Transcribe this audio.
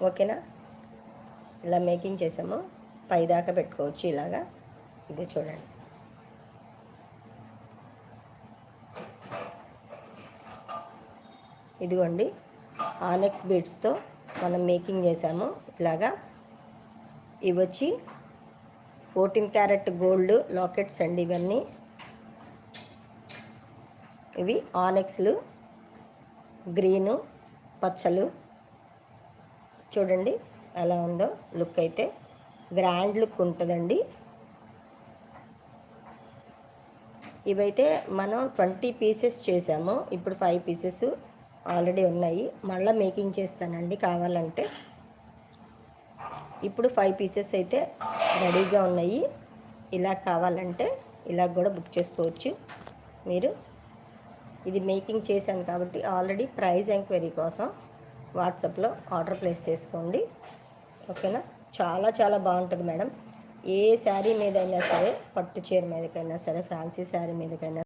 ఓకేనా. ఇలా మేకింగ్ చేసాము, పైదాకా పెట్టుకోవచ్చు ఇలాగా. ఇది చూడండి. ఇదిగోండి, ఆనెక్స్ బీడ్స్తో మనం మేకింగ్ చేసాము ఇలాగా. ఇవి వచ్చి 14 క్యారెట్ గోల్డ్ లాకెట్స్ అండి ఇవన్నీ. ఇవి ఆనెక్స్లు, గ్రీను, పచ్చలు. చూడండి ఎలా ఉందో లుక్. అయితే గ్రాండ్ లుక్ ఉంటుందండి. ఇవైతే మనం 20 పీసెస్ చేసాము, ఇప్పుడు 5 పీసెస్ ఆల్రెడీ ఉన్నాయి. మళ్ళీ మేకింగ్ చేస్తానండి కావాలంటే. ఇప్పుడు 5 పీసెస్ అయితే రెడీగా ఉన్నాయి. ఇలా కావాలంటే ఇలా కూడా బుక్ చేసుకోవచ్చు మీరు. ఇది మేకింగ్ చేశాను కాబట్టి ఆల్రెడీ ప్రైస్ ఎంక్వైరీ కోసం వాట్సాప్లో ఆర్డర్ ప్లేస్ చేసుకోండి. ఓకేనా. చాలా చాలా బాగుంటుంది మేడం. ఏ శారీ మీదైనా సరే, పట్టు చీర మీదకైనా సరే, ఫ్యాన్సీ శారీ మీదకైనా